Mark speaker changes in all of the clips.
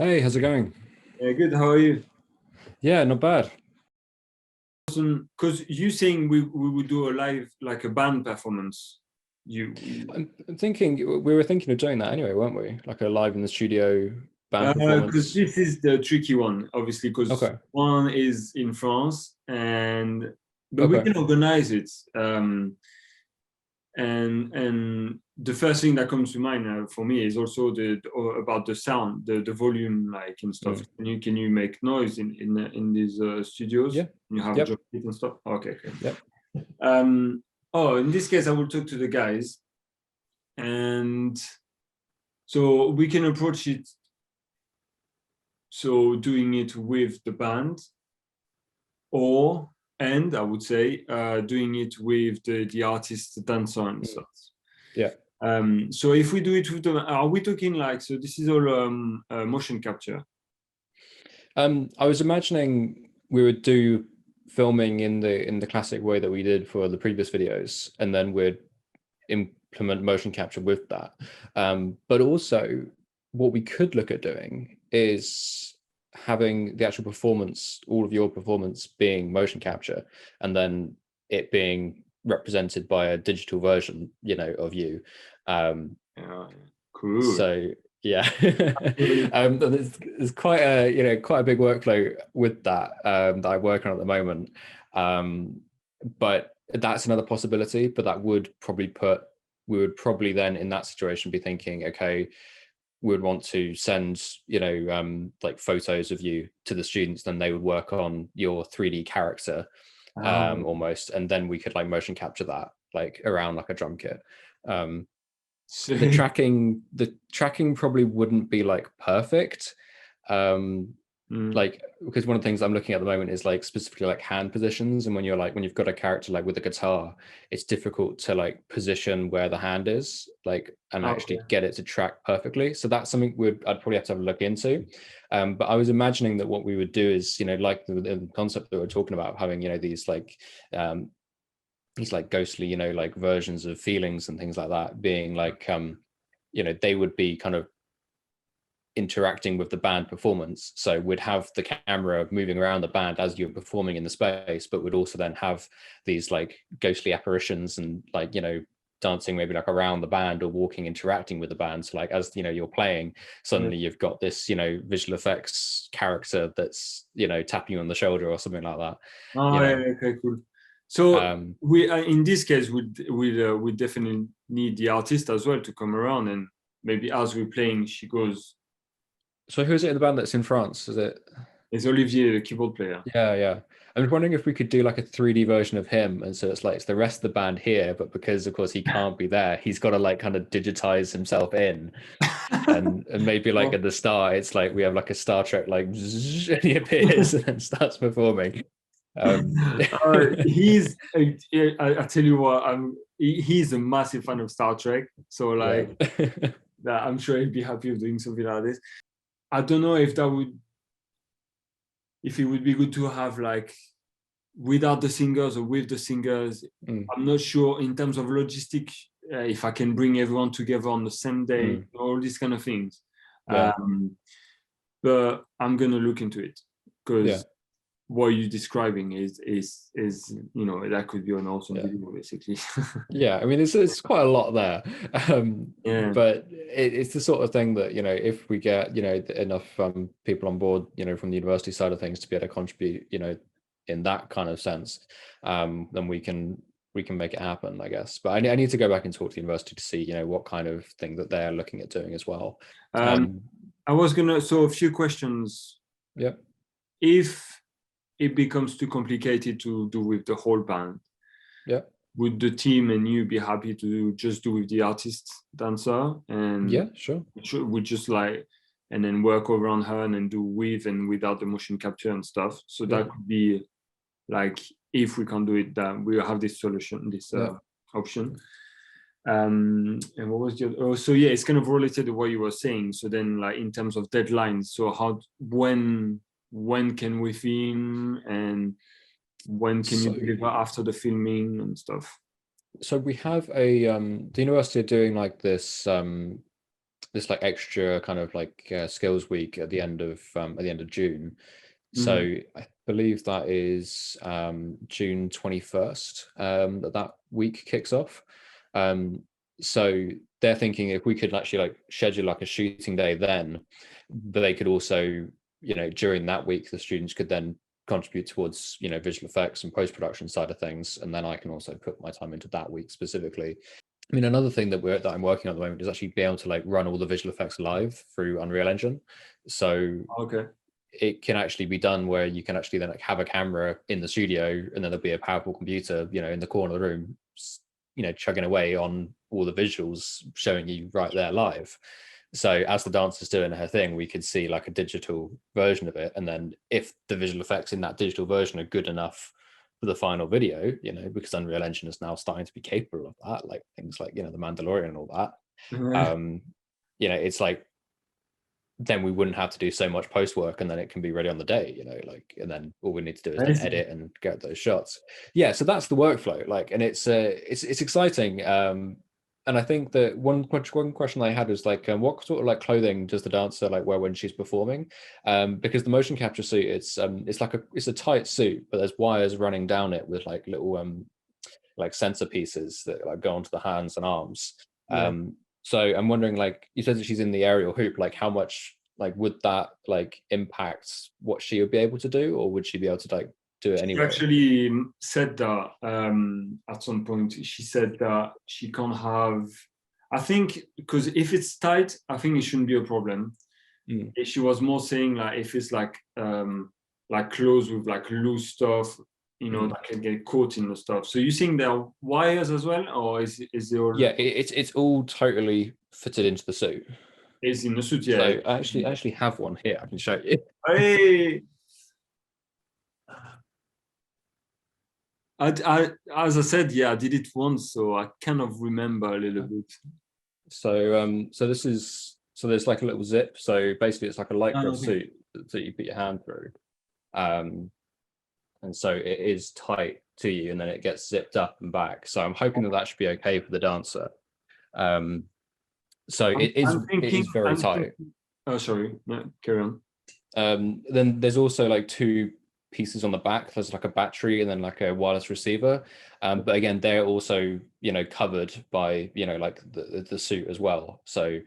Speaker 1: Hey, how's it going?
Speaker 2: Yeah, good. How are you?
Speaker 1: Yeah, not bad.
Speaker 2: Because you saying we would do a live like a band performance. You
Speaker 1: I'm thinking we were thinking of doing that anyway, weren't we? Like a live in the studio band
Speaker 2: because
Speaker 1: performance.
Speaker 2: this is the tricky one, obviously, because
Speaker 1: Okay.
Speaker 2: one is in France and but we
Speaker 1: Okay.
Speaker 2: can organize it. And the first thing that comes to mind for me is also about the sound, the volume, like and stuff.
Speaker 1: Mm.
Speaker 2: Can you make noise in these studios?
Speaker 1: Yeah.
Speaker 2: You have
Speaker 1: Yep.
Speaker 2: drum kit and stuff. Okay, okay.
Speaker 1: Yep.
Speaker 2: Oh, in this case, I will talk to the guys, and so we can approach it. So doing it with the band, and I would say doing it with the artist, dancer, and
Speaker 1: Mm.
Speaker 2: stuff.
Speaker 1: Yeah.
Speaker 2: So if we do it with them, are we talking like so? This is all motion capture.
Speaker 1: I was imagining we would do filming in the classic way that we did for the previous videos, and then we'd implement motion capture with that. But also, what we could look at doing is having the actual performance, all of your performance being motion capture, and then it being represented by a digital version, of you.
Speaker 2: Yeah, cool.
Speaker 1: So yeah, there's quite a big workflow with that that I'm working on at the moment. But that's another possibility. But that would probably we would probably then in that situation be thinking, okay, we would want to send like photos of you to the students, then they would work on your 3D character almost, and then we could like motion capture that like around like a drum kit.
Speaker 2: So,
Speaker 1: The tracking probably wouldn't be like perfect,
Speaker 2: mm,
Speaker 1: like because one of the things I'm looking at the moment is like specifically like hand positions, and when you've got a character like with a guitar, it's difficult to like position where the hand is like and
Speaker 2: okay.
Speaker 1: actually get it to track perfectly. So that's something I'd probably have to have a look into. But I was imagining that what we would do is like the concept that we're talking about, having um, these like ghostly like versions of feelings and things like that, being like they would be kind of interacting with the band performance. So we'd have the camera moving around the band as you're performing in the space, but would also then have these like ghostly apparitions and like dancing maybe like around the band or walking, interacting with the band. So like as you're playing, suddenly you've got this visual effects character that's tapping you on the shoulder or something like that.
Speaker 2: Oh, yeah, okay, cool. So
Speaker 1: um
Speaker 2: we in this case we definitely need the artist as well to come around, and maybe as we're playing, she goes.
Speaker 1: so who is it in the band that's in France? Is it
Speaker 2: It's Olivier, the keyboard player.
Speaker 1: Yeah. I'm wondering if we could do like a 3D version of him, and so it's the rest of the band here, but because of course he can't be there, he's got to like kind of digitize himself in, and maybe like
Speaker 2: Well,
Speaker 1: at the start, it's like we have like a Star Trek like and he appears and then starts performing.
Speaker 2: I tell you what, he's a massive fan of Star Trek, so
Speaker 1: Yeah.
Speaker 2: like that, I'm sure he'd be happy of doing something like this. I don't know if it would be good to have like without the singers or with the singers.
Speaker 1: Mm,
Speaker 2: I'm not sure in terms of logistic if I can bring everyone together on the same day,
Speaker 1: mm,
Speaker 2: all these kind of things.
Speaker 1: yeah.
Speaker 2: But I'm gonna look into it
Speaker 1: Yeah.
Speaker 2: because what you're describing is that could be an awesome
Speaker 1: Yeah.
Speaker 2: video basically.
Speaker 1: Yeah, I mean, it's quite a lot there,
Speaker 2: Yeah.
Speaker 1: but it's the sort of thing that if we get enough people on board, from the university side of things to be able to contribute, in that kind of sense, then we can make it happen, I guess. But I need to go back and talk to the university to see, what kind of thing that they're looking at doing as well.
Speaker 2: Um, I was gonna so a few questions.
Speaker 1: Yeah,
Speaker 2: If it becomes too complicated to do with the whole band,
Speaker 1: yeah,
Speaker 2: would the team and you be happy to just do with the artist dancer and
Speaker 1: yeah, sure.
Speaker 2: we just like and then work around her and then do with and without the motion capture and stuff? So
Speaker 1: Yeah,
Speaker 2: that could be like if we can do it, that we have this solution, this
Speaker 1: yeah.
Speaker 2: option. And what was the other? Oh, so yeah, it's kind of related to what you were saying. So then, like in terms of deadlines, so when can we film and when can you
Speaker 1: So
Speaker 2: deliver after the filming and stuff?
Speaker 1: so we have a the university are doing like this this like extra kind of like skills week at the end of June. So
Speaker 2: Mhm.
Speaker 1: I believe that is June 21st that week kicks off. So they're thinking if we could actually like schedule like a shooting day then, but they could also, you know, during that week the students could then contribute towards, you know, visual effects and post-production side of things, and then I can also put my time into that week specifically. I mean, another thing that I'm working on at the moment is actually be able to like run all the visual effects live through Unreal Engine. So
Speaker 2: Okay.
Speaker 1: it can actually be done where you can actually then like have a camera in the studio, and then there'll be a powerful computer, you know, in the corner of the room, you know, chugging away on all the visuals, showing you right there live. So as the dancer's doing her thing, we could see like a digital version of it, and then if the visual effects in that digital version are good enough for the final video, you know, because Unreal Engine is now starting to be capable of that, like things like, you know, the Mandalorian and all that. You know, it's like then we wouldn't have to do so much post work, and then it can be ready on the day, you know, like, and then all we need to do is then
Speaker 2: Amazing.
Speaker 1: edit and get those shots. Yeah, so that's the workflow, like, and it's exciting. And I think that one question I had was like, what sort of like clothing does the dancer like wear when she's performing? Because the motion capture suit, it's a tight suit, but there's wires running down it with like little like sensor pieces that like go onto the hands and arms.
Speaker 2: Yeah.
Speaker 1: So I'm wondering, like, you said that she's in the aerial hoop, like how much like would that like impact what she would be able to do, or would she be able to like do it
Speaker 2: She
Speaker 1: anyway?
Speaker 2: actually said that at some point. She said that she can't have. I think because if it's tight, I think it shouldn't be a problem.
Speaker 1: Mm.
Speaker 2: She was more saying like if it's like clothes with like loose stuff, you know,
Speaker 1: Mm.
Speaker 2: that can get caught in the stuff. So you think there are wires as well, or is it all
Speaker 1: Yeah, it's all totally fitted into the suit.
Speaker 2: is in the suit?
Speaker 1: So
Speaker 2: Yeah.
Speaker 1: I actually have one here. I can show you.
Speaker 2: Hey, as I said, yeah, I did it once, so I kind of remember a little bit.
Speaker 1: So this is, so there's like a little zip. So basically, it's like a
Speaker 2: Ah,
Speaker 1: lycra
Speaker 2: okay.
Speaker 1: suit that you put your hand through. Um, and so it is tight to you, and then it gets zipped up and back. So I'm hoping that that should be okay for the dancer. Um, so
Speaker 2: I'm, I'm
Speaker 1: it
Speaker 2: thinking.
Speaker 1: is very
Speaker 2: I'm
Speaker 1: tight.
Speaker 2: thinking. Oh, sorry. No, carry on.
Speaker 1: Then there's also like two pieces on the back. There's like a battery and then like a wireless receiver. But again, they're also, you know, covered by, you know, like the suit as well. So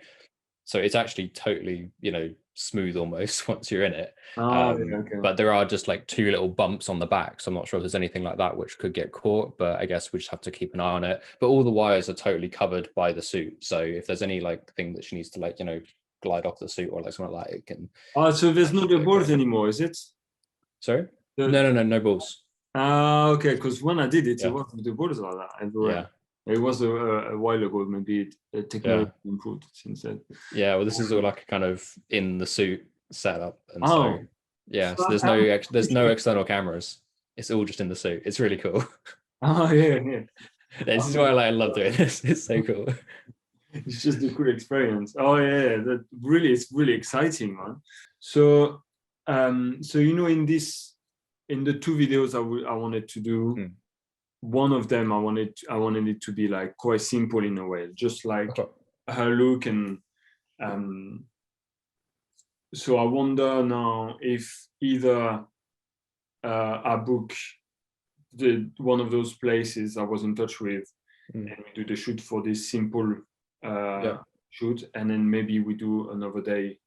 Speaker 1: it's actually totally, you know, smooth almost once you're in it.
Speaker 2: Oh, yeah, okay.
Speaker 1: But there are just like two little bumps on the back, so I'm not sure if there's anything like that which could get caught, but I guess we just have to keep an eye on it. But all the wires are totally covered by the suit, so if there's any like thing that she needs to like, you know, glide off the suit or like something like that, it can,
Speaker 2: Oh, so there's
Speaker 1: that
Speaker 2: no
Speaker 1: should
Speaker 2: the
Speaker 1: be
Speaker 2: balls
Speaker 1: okay.
Speaker 2: anymore, is it?
Speaker 1: Sorry.
Speaker 2: The,
Speaker 1: No balls.
Speaker 2: okay, because when I did it, it
Speaker 1: Yeah,
Speaker 2: was the balls like that everywhere.
Speaker 1: yeah,
Speaker 2: It was a while ago. Maybe technology
Speaker 1: yeah,
Speaker 2: improved since then.
Speaker 1: yeah. Well, this is all like kind of in the suit setup, and so
Speaker 2: Oh,
Speaker 1: yeah,
Speaker 2: so
Speaker 1: so there's no external cameras. It's all just in the suit. It's really cool.
Speaker 2: oh yeah, yeah.
Speaker 1: This is why I love doing this. It's so cool.
Speaker 2: It's just a cool experience. Oh yeah, that really, it's really exciting, man. So, so you know, in the two videos I wanted to do,
Speaker 1: Mm.
Speaker 2: one of them I wanted it to be like quite simple in a way, just like
Speaker 1: Okay.
Speaker 2: her look and um. So I wonder now if either I book one of those places I was in touch with,
Speaker 1: Mm.
Speaker 2: and we do the shoot for this simple
Speaker 1: Yeah.
Speaker 2: shoot, and then maybe we do another day.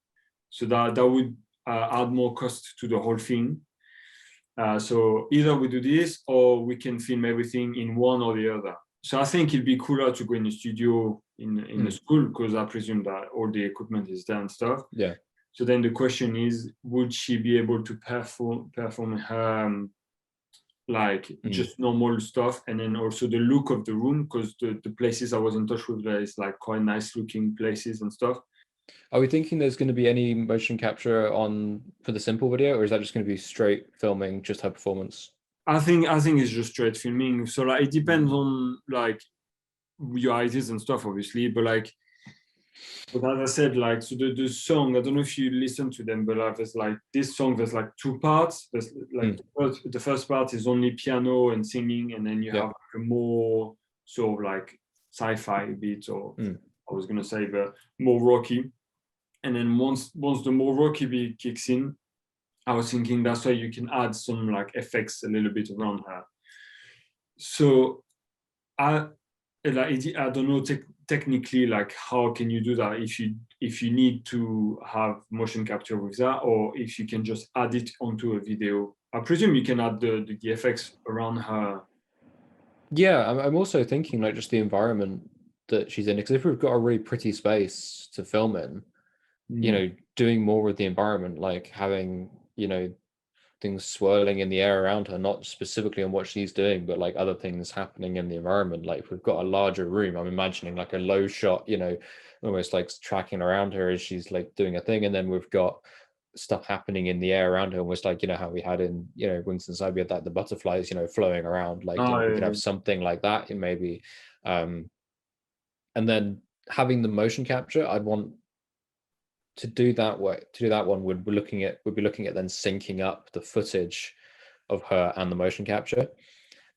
Speaker 2: So that would add more cost to the whole thing. So either we do this or we can film everything in one or the other. So I think it'd be cooler to go in the studio in the
Speaker 1: Mm.
Speaker 2: school, because I presume that all the equipment is there and stuff.
Speaker 1: Yeah.
Speaker 2: So then the question is, would she be able to perform her like
Speaker 1: Mm.
Speaker 2: just normal stuff, and then also the look of the room, because the places I was in touch with, there is like quite nice looking places and stuff.
Speaker 1: Are we thinking there's going to be any motion capture on for the simple video, or is that just going to be straight filming just her performance?
Speaker 2: I think it's just straight filming. So like it
Speaker 1: Mm.
Speaker 2: depends on like your ideas and stuff, obviously, but like, but as I said, like, so the song, I don't know if you listen to them, but like, there's like this song, there's like two parts. There's like
Speaker 1: Mm.
Speaker 2: the first part is only piano and singing, and then you
Speaker 1: Yeah.
Speaker 2: have like a more sort of like sci-fi beat or
Speaker 1: Mm.
Speaker 2: I was gonna say, but more rocky. And then once the more rocky beat kicks in, I was thinking that's why you can add some like effects a little bit around her. So I don't know technically like how can you do that if you need to have motion capture with that, or if you can just add it onto a video. I presume you can add the effects around her.
Speaker 1: Yeah, I'm also thinking like just the environment that she's in, because if we've got a really pretty space to film in, you know, doing more with the environment, like having, you know, things swirling in the air around her, not specifically on what she's doing, but like other things happening in the environment. Like if we've got a larger room, I'm imagining like a low shot, you know, almost like tracking around her as she's like doing a thing, and then we've got stuff happening in the air around her, almost like, you know, how we had in, you know, Wings Inside, we had like the butterflies, you know, flowing around, like, you know, we could have something like that in maybe, and then having the motion capture, I'd want to do that way, to do that one, we'd be looking at then syncing up the footage of her and the motion capture.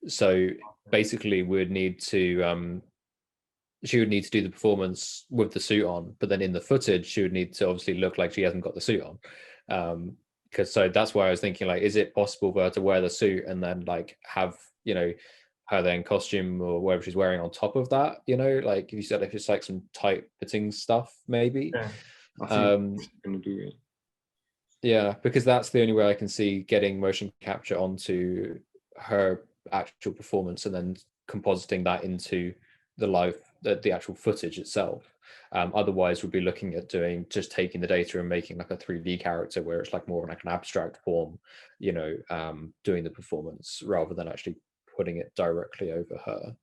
Speaker 1: So basically we'd need to she would need to do the performance with the suit on, but then in the footage she would need to obviously look like she hasn't got the suit on, because so that's why I was thinking, like, is it possible for her to wear the suit and then like have, you know, her then costume or whatever she's wearing on top of that, you know, like you said, if it's like some tight fitting stuff maybe.
Speaker 2: Yeah, I think I'm gonna do it.
Speaker 1: Yeah, because that's the only way I can see getting motion capture onto her actual performance and then compositing that into the actual footage itself. Otherwise, we'd be looking at doing just taking the data and making like a 3D character where it's like more like an abstract form, you know, doing the performance rather than actually putting it directly over her.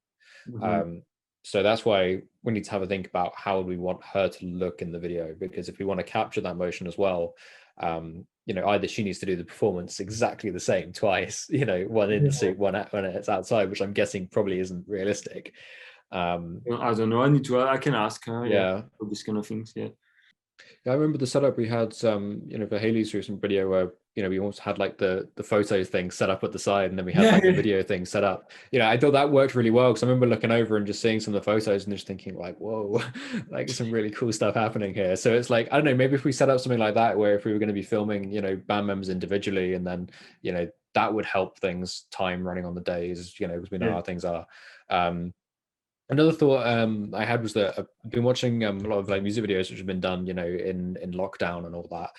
Speaker 1: So that's why we need to have a think about how we want her to look in the video, because if we want to capture that motion as well, you know, either she needs to do the performance exactly the same twice, you know, one in the suit, one when it's outside, which I'm guessing probably isn't realistic.
Speaker 2: I don't know. I can ask her. Yeah, for this kind of things. Yeah.
Speaker 1: I remember the setup we had, you know, for Haley's recent video where, you know, we almost had like the photo thing set up at the side, and then we had like the video thing set up. You know, I thought that worked really well, because I remember looking over and just seeing some of the photos and just thinking like, whoa, like some really cool stuff happening here. So it's like, I don't know, maybe if we set up something like that, where if we were going to be filming, you know, band members individually, and then, you know, that would help things time running on the days, you know, because we know how things are. Another thought I had was that I've been watching a lot of like music videos which have been done, you know, in lockdown and all that.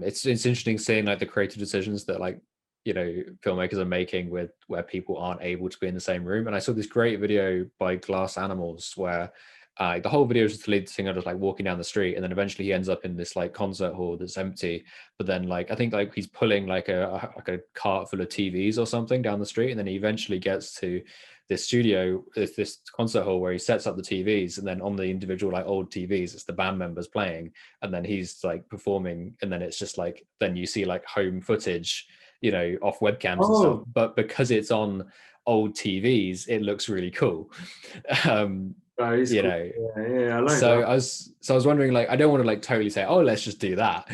Speaker 1: It's interesting seeing like the creative decisions that, like, you know, filmmakers are making with where people aren't able to be in the same room. And I saw this great video by Glass Animals where the whole video is just the lead singer just like walking down the street, and then eventually he ends up in this like concert hall that's empty. But then like I think like he's pulling like a cart full of TVs or something down the street, and then he eventually gets to this studio, this concert hall where he sets up the TVs, and then on the individual like old TVs, it's the band members playing, and then he's like performing, and then it's just like then you see like home footage, you know, off webcams and stuff. But because it's on old TVs, it looks really cool. You know,
Speaker 2: I like
Speaker 1: so
Speaker 2: that.
Speaker 1: I was wondering, like, I don't want to like totally say, oh, let's just do that.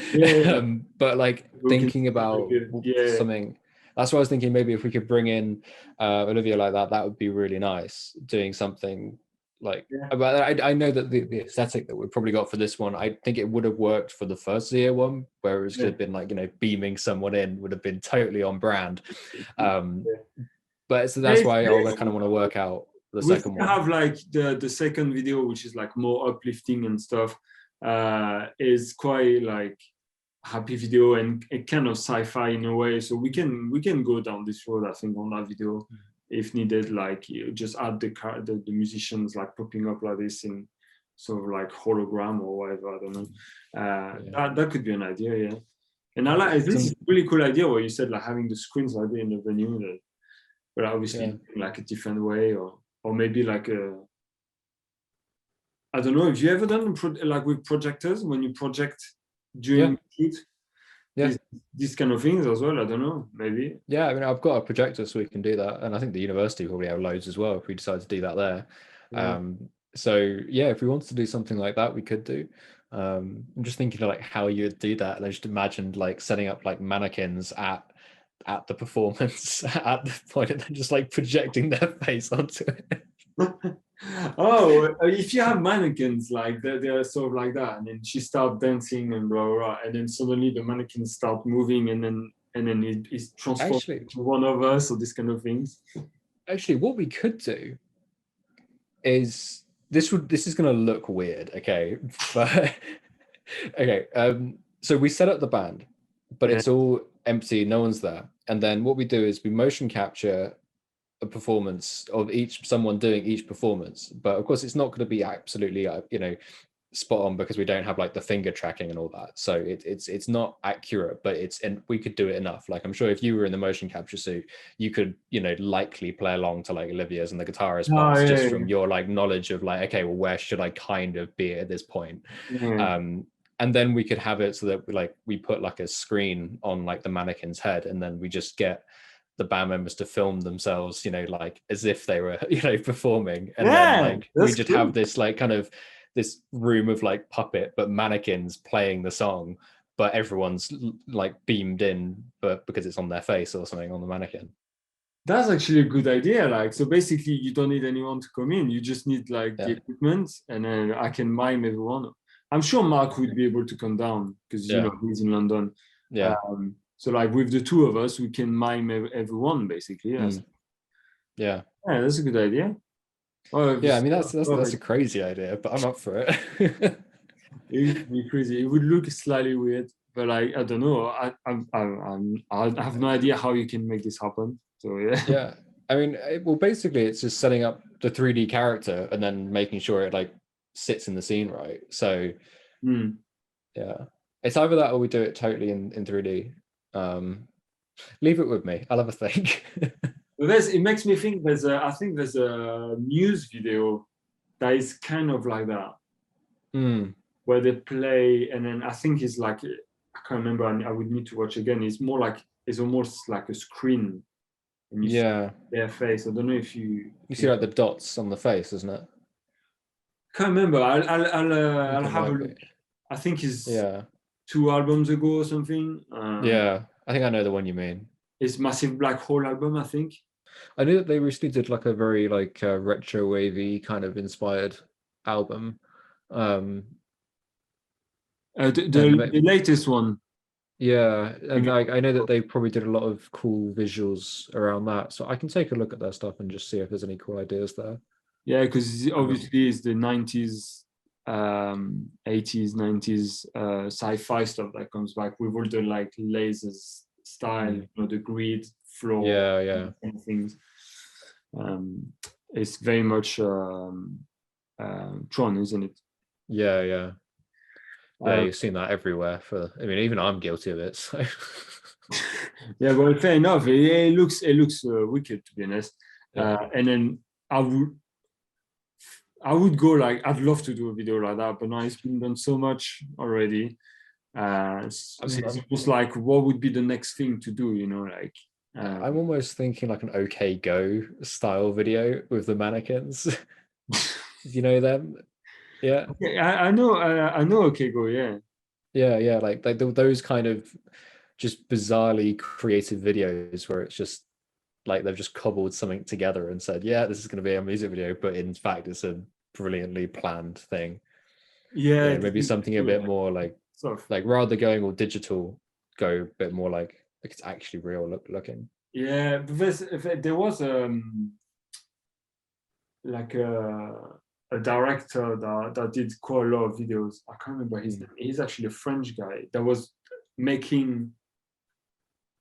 Speaker 1: But like thinking about something, that's what I was thinking. Maybe if we could bring in Olivia like that, that would be really nice. Doing something like, but I know that the aesthetic that we probably got for this one, I think it would have worked for the first year one, where it was could have been like, you know, beaming someone in would have been totally on brand. But so that's why I kind of want to work out the second one.
Speaker 2: Have like the second video, which is like more uplifting and stuff, is quite like happy video and a kind of sci-fi in a way. So we can go down this road, I think, on that video if needed. Like you just add the musicians like popping up like this in sort of like hologram or whatever. I don't know. That could be an idea, yeah. And I like this is a really cool idea where you said like having the screens like in the venue, but obviously like a different way, or maybe like I don't know. Have you ever done like with projectors when you project during shoot? These kind of things as well. I don't know. Maybe.
Speaker 1: Yeah, I mean, I've got a projector, so we can do that, and I think the university probably have loads as well if we decide to do that there. So yeah, if we wanted to do something like that, we could do. I'm just thinking of like how you'd do that, and I just imagined like setting up like mannequins at the performance at the point, and then just like projecting their face onto it.
Speaker 2: Oh, if you have mannequins like they're sort of like that, and then she starts dancing and blah, blah blah, and then suddenly the mannequins start moving, and then it is transformed
Speaker 1: Actually,
Speaker 2: into one of us, or this kind of things.
Speaker 1: actually, what we could do is this is going to look weird, okay? But okay, so we set up the band, but
Speaker 2: Yeah.
Speaker 1: it's all empty, no one's there. And then what we do is we motion capture a performance of each someone doing each performance. But of course, it's not going to be absolutely, spot on because we don't have like the finger tracking and all that. So it's not accurate, but and we could do it enough. Like I'm sure if you were in the motion capture suit, you could, likely play along to like Olivia's and the guitarist
Speaker 2: Oh,
Speaker 1: parts just
Speaker 2: yeah,
Speaker 1: from your like knowledge of like, okay, well, where should I kind of be at this point?
Speaker 2: yeah.
Speaker 1: And then we could have it so that we put like a screen on like the mannequin's head, and then we just get the band members to film themselves, like as if they were, performing. And then
Speaker 2: Yeah,
Speaker 1: like we
Speaker 2: that's
Speaker 1: just
Speaker 2: cool.
Speaker 1: have this like kind of this room of like puppet but mannequins playing the song, but everyone's like beamed in, but because it's on their face or something on the mannequin.
Speaker 2: That's actually a good idea. Like, so basically, you don't need anyone to come in. You just need like the
Speaker 1: Yeah,
Speaker 2: equipment, and then I can mime everyone. I'm sure Mark would be able to come down because
Speaker 1: yeah,
Speaker 2: he's in London.
Speaker 1: yeah.
Speaker 2: So like with the two of us, we can mime everyone basically.
Speaker 1: Yeah,
Speaker 2: Yeah, that's a good idea. Oh,
Speaker 1: yeah. I mean, that's
Speaker 2: like,
Speaker 1: a crazy idea, but I'm up for it.
Speaker 2: it would be crazy. It would look slightly weird, but like I don't know. I have no idea how you can make this happen. So yeah.
Speaker 1: Yeah, I mean, well, basically, it's just setting up the 3D character and then making sure it like sits in the scene right. So
Speaker 2: Hmm.
Speaker 1: yeah, it's either that or we do it totally in 3D. Leave it with me. I'll have a think.
Speaker 2: But it makes me think I think there's a news video that is kind of like that,
Speaker 1: Mm,
Speaker 2: where they play, and then I think it's like, I can't remember, and I would need to watch again. It's more like, it's almost like a screen, and you see
Speaker 1: yeah,
Speaker 2: their face. I don't know if
Speaker 1: you see like the dots on the face, isn't it?
Speaker 2: can't remember.
Speaker 1: I think
Speaker 2: I'll
Speaker 1: it
Speaker 2: have a
Speaker 1: might be.
Speaker 2: look. I think it's
Speaker 1: Yeah,
Speaker 2: 2 albums ago or something.
Speaker 1: yeah. I think I know the one you mean.
Speaker 2: It's Massive Black Hole album, I think.
Speaker 1: I knew that they recently did like a very like retro wavy kind of inspired album. Um, and
Speaker 2: The latest one.
Speaker 1: yeah, and like I know that they probably did a lot of cool visuals around that, so I can take a look at their stuff and just see if there's any cool ideas there.
Speaker 2: Yeah, because
Speaker 1: Um,
Speaker 2: obviously it's the 90s, 80s, 90s sci-fi stuff that comes back with all the like lasers style, the grid floor
Speaker 1: yeah, yeah,
Speaker 2: and things. It's very much Tron, isn't it?
Speaker 1: yeah, yeah, yeah.
Speaker 2: Uh,
Speaker 1: You've seen that everywhere. I mean, even I'm guilty of it. So
Speaker 2: yeah, well, fair enough. It looks wicked, to be honest.
Speaker 1: yeah,
Speaker 2: And then I would I would go like, I'd love to do a video like that, but now it's been done so much already. So it's
Speaker 1: I'm
Speaker 2: almost like, what would be the next thing to do? Like.
Speaker 1: I'm almost thinking like an OK Go style video with the mannequins. You know them? Yeah,
Speaker 2: Okay, I know, I know. Okay, go, yeah.
Speaker 1: yeah, yeah. Like those kind of just bizarrely creative videos where it's just like they've just cobbled something together and said, yeah, this is going to be a music video, but in fact it's a brilliantly planned thing.
Speaker 2: Yeah,
Speaker 1: Maybe something a bit more like
Speaker 2: stuff.
Speaker 1: rather than going all digital, go a bit more like it's actually real looking.
Speaker 2: Yeah, there was like a director that did quite a lot of videos. I can't remember his name. He's actually a French guy that was making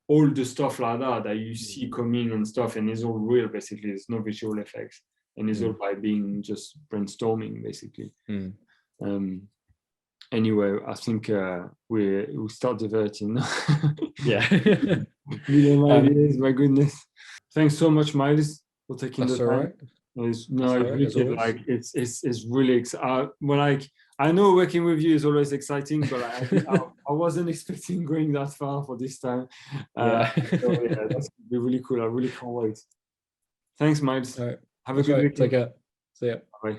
Speaker 2: all the stuff like that you see coming and stuff, and it's all real basically. There's no visual effects, and it's all by being just brainstorming basically. Anyway, I think we start diverting.
Speaker 1: Yeah.
Speaker 2: Million ideas, my goodness. Thanks so much, Miles, for taking the
Speaker 1: That's all
Speaker 2: time.
Speaker 1: right.
Speaker 2: It's
Speaker 1: That's all right, as
Speaker 2: really
Speaker 1: always.
Speaker 2: like it's really well, like, I know working with you is always exciting, but I wasn't expecting going that far for this time.
Speaker 1: Yeah.
Speaker 2: So yeah, that's gonna be really cool. I really can't wait. Thanks, Miles.
Speaker 1: All right.
Speaker 2: Have a
Speaker 1: That's
Speaker 2: good
Speaker 1: right. Take
Speaker 2: weekend.
Speaker 1: care. See ya.
Speaker 2: Bye.